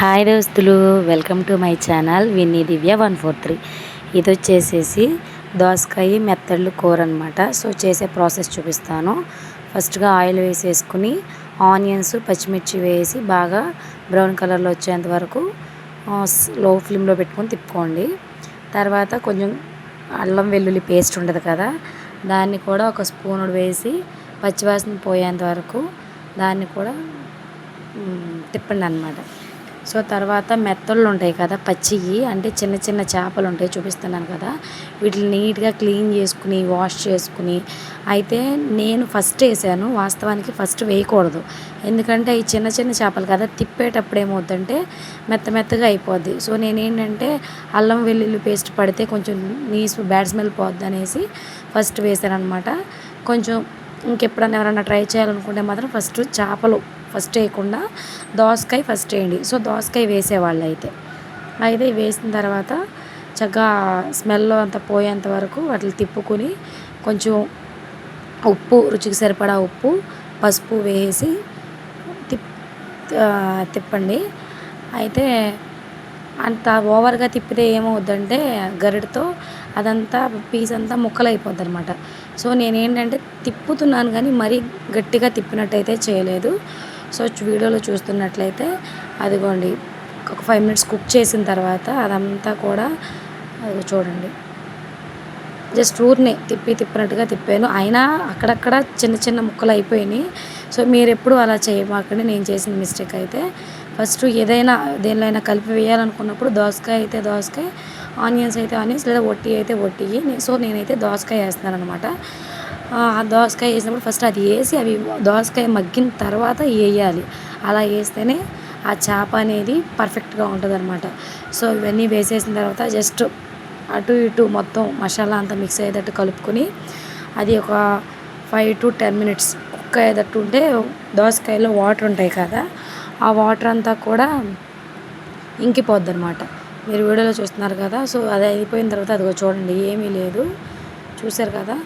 Hi దోస్తులు, welcome to my channel Vinni Divya 143. ఇది వచ్చేసేసి దోసకాయ మెత్తళ్ళు కూర అనమాట. సో చేసే ప్రాసెస్ చూపిస్తాను. ఫస్ట్గా ఆయిల్ వేసేసుకుని ఆనియన్స్ పచ్చిమిర్చి వేసి బాగా బ్రౌన్ కలర్లో వచ్చేంత వరకు లో ఫ్లేమ్లో పెట్టుకొని తిప్పుకోండి. తర్వాత కొంచెం అల్లం వెల్లుల్లి పేస్ట్ ఉంటుంది కదా, దాన్ని కూడా ఒక స్పూన్ వేసి పచ్చివాసన పోయేంత వరకు దాన్ని కూడా తిప్పండి అన్నమాట. సో తర్వాత మెత్తళ్ళు ఉంటాయి కదా, పచ్చివి అంటే చిన్న చిన్న చేపలు ఉంటాయి, చూపిస్తున్నాను కదా. వీటిని నీట్గా క్లీన్ చేసుకుని వాష్ చేసుకుని అయితే నేను ఫస్ట్ వేసాను. వాస్తవానికి ఫస్ట్ వేయకూడదు, ఎందుకంటే ఈ చిన్న చిన్న చేపలు కదా, తిప్పేటప్పుడు ఏమవుతుందంటే మెత్తగా అయిపోద్ది. సో నేనేంటంటే అల్లం వెల్లుల్లి పేస్ట్ పడితే కొంచెం బ్యాడ్ స్మెల్ పోద్ది అనేసి ఫస్ట్ వేసాను అనమాట. కొంచెం ఇంకెప్పుడన్నా ఎవరైనా ట్రై చేయాలనుకుంటే మాత్రం ఫస్ట్ చేపలు ఫస్ట్ వేయకుండా దోసకాయ ఫస్ట్ వేయండి. సో దోసకాయ వేసేవాళ్ళు అయితే వేసిన తర్వాత చక్కగా స్మెల్ అంతా పోయేంత వరకు వాటిని తిప్పుకొని కొంచెం ఉప్పు, రుచికి సరిపడా ఉప్పు, పసుపు వేసి తిప్పండి. అయితే అంత ఓవర్గా తిప్పితే ఏమవుద్దంటే గరిటతో అదంతా పీస్ అంతా ముక్కలు అయిపోద్ది అనమాట. సో నేనేంటంటే తిప్పుతున్నాను కానీ మరీ గట్టిగా తిప్పినట్టయితే చేయలేదు. సో వీడియోలో చూస్తున్నట్లయితే అదిగోండి, ఒక 5 minutes కుక్ చేసిన తర్వాత అదంతా కూడా అది చూడండి, జస్ట్ ఊరినే తిప్పినట్టుగా తిప్పాను. అయినా అక్కడక్కడ చిన్న చిన్న ముక్కలు అయిపోయినాయి. సో మీరు ఎప్పుడు అలా చేయమాకండి. నేను చేసిన మిస్టేక్ అయితే ఫస్ట్ ఏదైనా దేనిలో కలిపి వేయాలనుకున్నప్పుడు దోసకాయ అయితే దోసకాయ, ఆనియన్స్ అయితే ఆనియన్స్, లేదా ఒట్టి అయితే ఒట్టి. సో నేనైతే దోసకాయ వేస్తున్నాను అనమాట. ఆ దోసకాయ వేసినప్పుడు ఫస్ట్ అది వేసి అవి దోసకాయ మగ్గిన తర్వాత వేయాలి. అలా వేస్తేనే ఆ చేప అనేది పర్ఫెక్ట్గా ఉంటుంది అనమాట. సో ఇవన్నీ వేసేసిన తర్వాత జస్ట్ అటు ఇటు మొత్తం మసాలా అంతా మిక్స్ అయ్యేటట్టు కలుపుకొని అది ఒక 5 to 10 minutes కుక్ అయ్యేటట్టు ఉంటే దోసకాయలో వాటర్ ఉంటాయి కదా, ఆ వాటర్ అంతా కూడా ఇంకిపోద్ది అనమాట. మీరు వీడియోలో చూస్తున్నారు కదా. సో అది అయిపోయిన తర్వాత అదిగో చూడండి, ఏమీ లేదు, చూసారు కదా.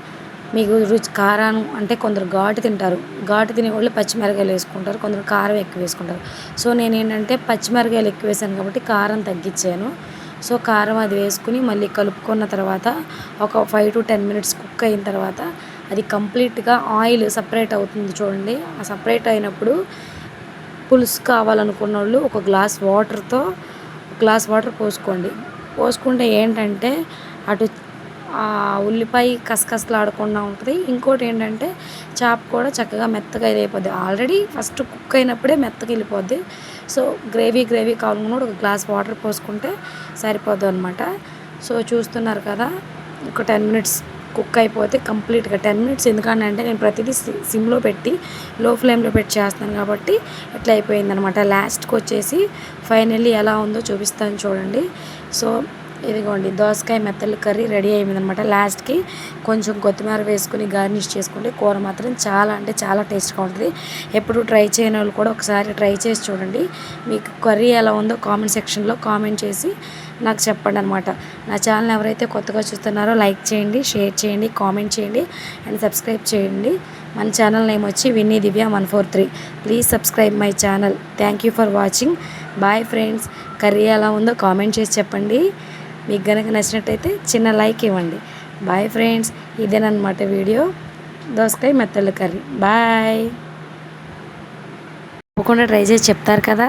మీకు రుచి కారం అంటే కొందరు ఘాటు తింటారు, ఘాటు తినే వాళ్ళు పచ్చిమిరకాయలు వేసుకుంటారు, కొందరు కారం ఎక్కువ వేసుకుంటారు. సో నేనేంటంటే పచ్చిమిరకాయలు ఎక్కువ వేసాను కాబట్టి కారం తగ్గించాను. సో కారం అది వేసుకుని మళ్ళీ కలుపుకున్న తర్వాత ఒక 5 to 10 minutes కుక్ అయిన తర్వాత అది కంప్లీట్గా ఆయిల్ సపరేట్ అవుతుంది చూడండి. ఆ సపరేట్ అయినప్పుడు పులుసు కావాలనుకున్న వాళ్ళు ఒక గ్లాస్ వాటర్ పోసుకోండి. పోసుకుంటే ఏంటంటే అటు ఉల్లిపాయ కసకసలాడకుండా ఉంటుంది. ఇంకోటి ఏంటంటే చేప కూడా చక్కగా మెత్తగా అయిపోద్ది. ఆల్రెడీ ఫస్ట్ కుక్ అయినప్పుడే మెత్తగా వెళ్ళిపోద్ది. సో గ్రేవీ కావాలనుకున్నప్పుడు ఒక గ్లాస్ వాటర్ పోసుకుంటే సరిపోద్ది అనమాట. సో చూస్తున్నారు కదా, ఒక 10 minutes కుక్ అయిపోతే కంప్లీట్గా 10 minutes. ఎందుకంటే నేను ప్రతిదీ సిమ్లో పెట్టి లో ఫ్లేమ్లో పెట్టి చేస్తాను కాబట్టి ఇట్లా అయిపోయిందనమాట. లాస్ట్కి వచ్చేసి ఫైనల్లీ ఎలా ఉందో చూపిస్తాను చూడండి. సో ఇదిగోండి, దోసకాయ మెత్తలు కర్రీ రెడీ అయిందనమాట. లాస్ట్కి కొంచెం కొత్తిమీర వేసుకుని గార్నిష్ చేసుకుంటే కూర మాత్రం చాలా అంటే చాలా టేస్ట్గా ఉంటుంది. ఎప్పుడు ట్రై చేయని వాళ్ళు కూడా ఒకసారి ట్రై చేసి చూడండి. మీకు కర్రీ ఎలా ఉందో కామెంట్ సెక్షన్లో కామెంట్ చేసి నాకు చెప్పండి అనమాట. నా ఛానల్ ఎవరైతే కొత్తగా చూస్తున్నారో లైక్ చేయండి, షేర్ చేయండి, కామెంట్ చేయండి అండ్ సబ్స్క్రైబ్ చేయండి. మన ఛానల్ నేమ్ వచ్చి Vinny Divya 143. Please subscribe my channel. Thank you for watching. Bye friends. Curry ఎలా ఉందో కామెంట్ చేసి చెప్పండి. మీకు కనుక నచ్చినట్టయితే చిన్న లైక్ ఇవ్వండి. Bye friends. ఇదేనమాట వీడియో, దోసకాయ మెత్తళ్ళ కర్రీ. బాయ్. తప్పకుండా ట్రై చేసి చెప్తారు కదా.